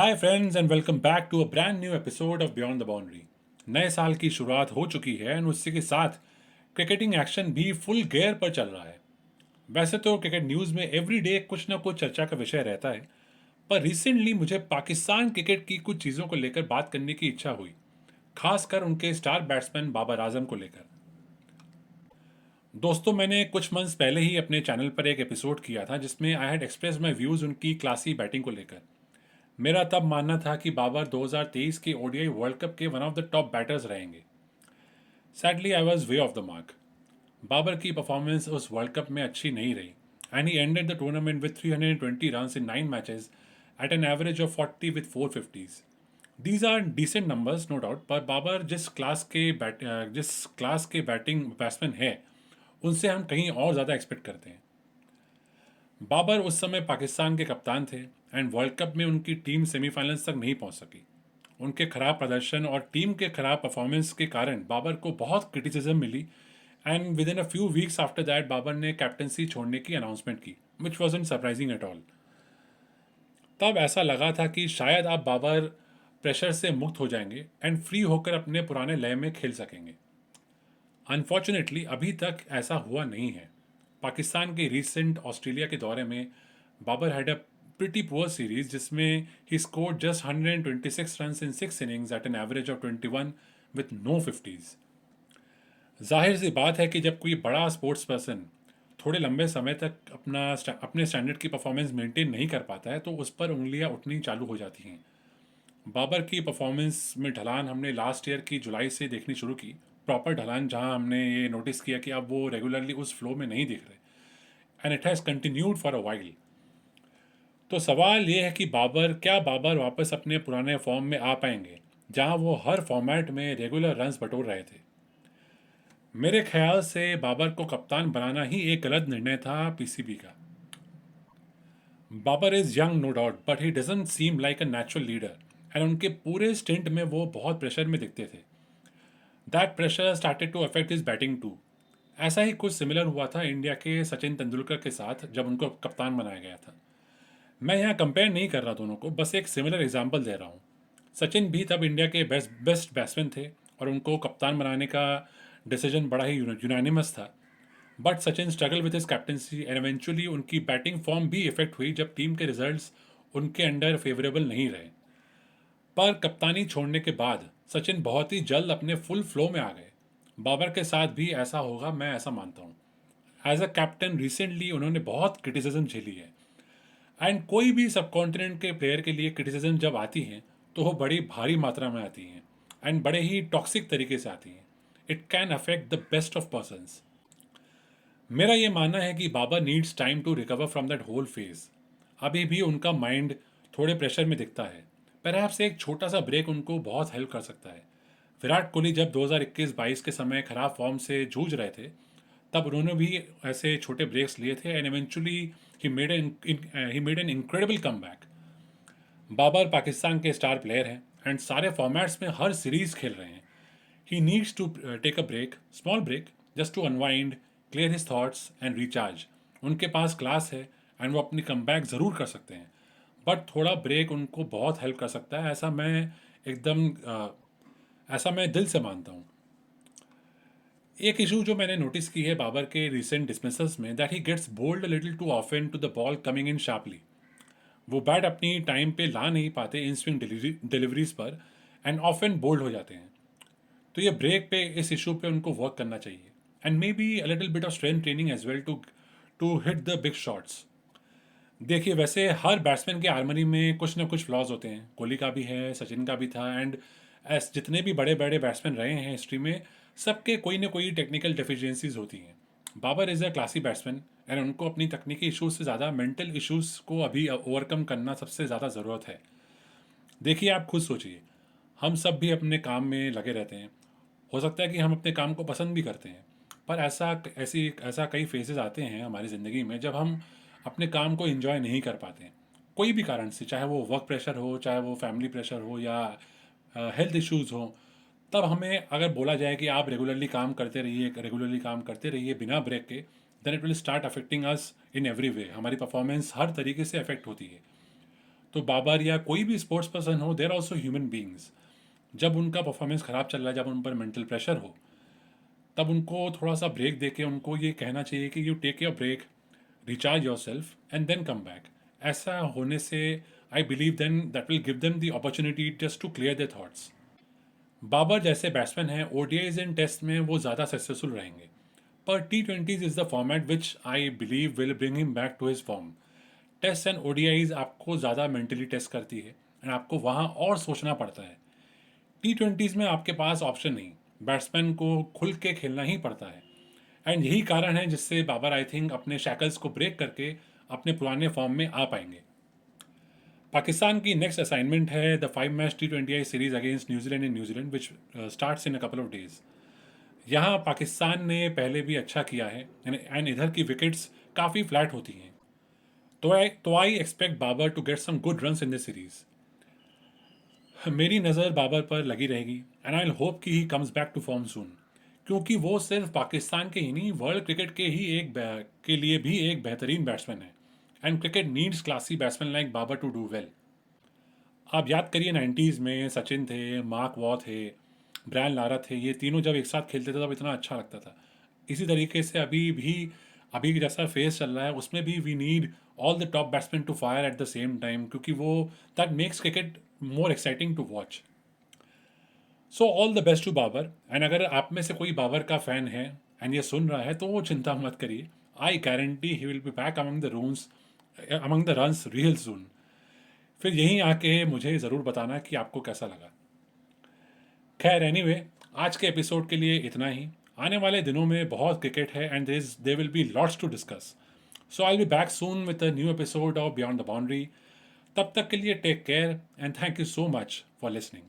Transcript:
Hi friends and welcome back to a brand new episode of beyond the boundary. नए साल की शुरुआत हो चुकी है और उसी के साथ क्रिकेटिंग एक्शन भी फुल गियर पर चल रहा है। वैसे तो क्रिकेट न्यूज़ में एवरीडे कुछ ना कुछ चर्चा का विषय रहता है, पर रिसेंटली मुझे पाकिस्तान क्रिकेट की कुछ चीज़ों को लेकर बात करने की इच्छा हुई, खासकर उनके स्टार बैट्समैन बाबर आजम को लेकर। दोस्तों, मैंने कुछ मंथ्स पहले ही अपने चैनल पर एक एपिसोड किया था जिसमें I had express my views उनकी क्लासी बैटिंग को लेकर। मेरा तब मानना था कि बाबर 2023 के ओडीआई वर्ल्ड कप के one of the top batters रहेंगे। Sadly I was way off the mark. Babar की परफॉर्मेंस उस वर्ल्ड कप में अच्छी नहीं रही and he ended the tournament with 320 runs in 9 matches at an average of 40 with 450s। These are decent numbers no doubt, पर बाबर जिस class के batting batsman है उनसे हम कहीं और ज़्यादा एक्सपेक्ट करते हैं। बाबर उस समय पाकिस्तान के कप्तान थे एंड वर्ल्ड कप में उनकी टीम सेमीफाइनल्स तक नहीं पहुंच सकी। उनके खराब प्रदर्शन और टीम के खराब परफॉर्मेंस के कारण बाबर को बहुत क्रिटिसिज्म मिली and within a few weeks after that Babar ने कैप्टनसी छोड़ने की अनाउंसमेंट की, which wasn't surprising at all. तब ऐसा लगा था कि शायद अब बाबर प्रेशर से मुक्त हो जाएंगे एंड फ्री होकर अपने पुराने लय में खेल सकेंगे। अनफॉर्चुनेटली अभी तक ऐसा हुआ नहीं है। पाकिस्तान के रिसेंट ऑस्ट्रेलिया के दौरे में Babar had a pretty poor series जिसमें he scored just 126 runs in 6 innings at an average of 21 with no 50s। जाहिर सी बात है कि जब कोई बड़ा स्पोर्ट्स पर्सन थोड़े लंबे समय तक अपने स्टैंडर्ड की परफॉर्मेंस मेंटेन नहीं कर पाता है तो उस पर उंगलियां उठनी चालू हो जाती हैं। बाबर की परफॉर्मेंस में ढलान हमने लास्ट ईयर की जुलाई से देखनी शुरू की। प्रॉपर ढलान, जहां हमने ये नोटिस किया कि अब वो रेगुलरली उस फ्लो में नहीं दिख रहे and it has continued for a while. तो सवाल ये है कि बाबर वापस अपने पुराने फॉर्म में आ पाएंगे जहां वो हर फॉर्मेट में रेगुलर रन्स बटोर रहे थे। मेरे ख्याल से बाबर को कप्तान बनाना ही एक गलत निर्णय था पीसीबी का। Babar is young no doubt, but he doesn't seem like a natural leader and उनके पूरे स्टिंट में वो बहुत प्रेशर में दिखते थे। That pressure started to affect his batting too. ऐसा ही कुछ सिमिलर हुआ था इंडिया के सचिन तेंदुलकर के साथ जब उनको कप्तान बनाया गया था। मैं यहाँ कंपेयर नहीं कर रहा दोनों को, बस एक सिमिलर एग्जाम्पल दे रहा हूँ। सचिन भी तब इंडिया के बेस्ट बैट्समैन थे और उनको कप्तान बनाने का डिसीजन बड़ा ही यूनानिमस था। But Sachin struggle with his captaincy and eventually उनकी बैटिंग फॉर्म भी इफेक्ट हुई जब टीम के रिजल्ट्स उनके अंडर फेवरेबल नहीं रहे। पर कप्तानी छोड़ने के बाद सचिन बहुत ही जल्द अपने फुल फ्लो में आ गए। बाबर के साथ भी ऐसा होगा, मैं ऐसा मानता हूँ। एज अ कैप्टन रिसेंटली उन्होंने बहुत क्रिटिसिज्म झेली है एंड कोई भी सब कॉन्टिनेंट के प्लेयर के लिए क्रिटिसिज्म जब आती हैं तो वो बड़ी भारी मात्रा में आती हैं एंड बड़े ही टॉक्सिक तरीके से आती हैं। It can affect the best of persons. मेरा ये मानना है कि Babar needs time to recover from that whole phase. अभी भी उनका माइंड थोड़े प्रेशर में दिखता है। परहैप्स एक छोटा सा ब्रेक उनको बहुत हेल्प कर सकता है। विराट कोहली जब 2021-22 के समय खराब फॉर्म से जूझ रहे थे तब उन्होंने भी ऐसे छोटे ब्रेक्स लिए थे and eventually he made an incredible comeback. Babar Pakistan के स्टार प्लेयर हैं एंड सारे फॉर्मेट्स में हर सीरीज खेल रहे हैं। He needs to take a break, small break, just to unwind, clear his thoughts and recharge. उनके पास क्लास है एंड वो अपनी कमबैक ज़रूर कर सकते हैं, बट थोड़ा ब्रेक उनको बहुत हेल्प कर सकता है। एकदम ऐसा मैं दिल से मानता हूँ। एक इशू जो मैंने नोटिस की है बाबर के रिसेंट डिसमिसल्स में, that he gets bowled little too often to the ball coming in sharply. वो बैट अपनी टाइम पे ला नहीं पाते इन स्विंग डिलीवरीज पर एंड ऑफन बोल्ड हो जाते हैं। तो ये ब्रेक पे, इस इशू पे उनको वर्क करना चाहिए and maybe a little bit of strength training as well to hit the big shots. देखिए, वैसे हर बैट्समैन के आर्मरी में कुछ ना कुछ फ्लॉज होते हैं। कोहली का भी है, सचिन का भी था एंड एस जितने भी बड़े बड़े बैट्समैन रहे हैं हिस्ट्री में, सबके कोई ना कोई टेक्निकल डेफिशिएंसीज होती हैं। Babar is a classy batsman and उनको अपनी तकनीकी इश्यूज से ज़्यादा मेंटल इश्यूज को अभी ओवरकम करना सबसे ज़्यादा ज़रूरत है। देखिए, आप खुद सोचिए, हम सब भी अपने काम में लगे रहते हैं। हो सकता है कि हम अपने काम को पसंद भी करते हैं, पर ऐसा कई फेजेस आते हैं हमारी ज़िंदगी में जब हम अपने काम को एंजॉय नहीं कर पाते हैं, कोई भी कारण से, चाहे वो वर्क प्रेशर हो, चाहे वो फैमिली प्रेशर हो या हेल्थ इश्यूज हो। तब हमें अगर बोला जाए कि आप रेगुलरली काम करते रहिए बिना ब्रेक के, then it will start affecting us in every way. हमारी परफॉर्मेंस हर तरीके से अफेक्ट होती है। तो बाबर या कोई भी स्पोर्ट्स पर्सन हो, देर आल्सो ह्यूमन बींग्स। जब उनका परफॉर्मेंस ख़राब चल रहा है, जब उन पर मेंटल प्रेशर हो, तब उनको थोड़ा सा ब्रेक दे के उनको ये कहना चाहिए कि you take your break, recharge yourself and then come back. ऐसा होने से I believe then that will give them the opportunity just to clear their thoughts. Babar जैसे बैट्समैन हैं, ओडीआईज एंड टेस्ट में वो ज़्यादा सक्सेसफुल रहेंगे, पर T20s is the format which I believe will bring him back to his form. Test and ODIs आपको ज़्यादा mentally test करती है एंड आपको वहाँ और सोचना पड़ता है। T20s में आपके पास ऑप्शन नहीं, बैट्समैन को खुल के खेलना ही पड़ता है। एंड यही कारण है जिससे बाबर आई थिंक अपने शैकल्स को ब्रेक करके अपने पुराने फॉर्म में आ पाएंगे। पाकिस्तान की नेक्स्ट असाइनमेंट है the 5 match T20I series against New Zealand in New Zealand which starts in a couple of days. यहाँ पाकिस्तान ने पहले भी अच्छा किया है एंड इधर की विकेट्स काफ़ी फ्लैट होती हैं, तो I expect Babar to get some good runs in this series. मेरी नज़र बाबर पर लगी रहेगी एंड आई होप कि he comes back to form soon, क्योंकि वो सिर्फ पाकिस्तान के ही नहीं, वर्ल्ड क्रिकेट के ही के लिए भी एक बेहतरीन बैट्समैन है। And cricket needs classy batsman like Babar to do well. आप याद करिए 90s में सचिन थे, मार्क वॉ थे, ब्रायन लारा थे, ये तीनों जब एक साथ खेलते थे तब इतना अच्छा लगता था। इसी तरीके से अभी जैसा फेस चल रहा है उसमें भी we need all the top batsman to fire at the same time, क्योंकि वो that makes cricket more exciting to watch. So all the best to Babar. And अगर आप में से कोई बाबर का फ़ैन है एंड ये सुन रहा है तो वो चिंता मत करिए, I guarantee he will be back among the runs real soon. फिर यहीं आके मुझे ज़रूर बताना कि आपको कैसा लगा। खैर एनीवे, आज के एपिसोड के लिए इतना ही। आने वाले दिनों में बहुत क्रिकेट है and there will be lots to discuss. So I will be back soon with a new episode of beyond the boundary. तब तक के लिए take care and thank you so much for listening.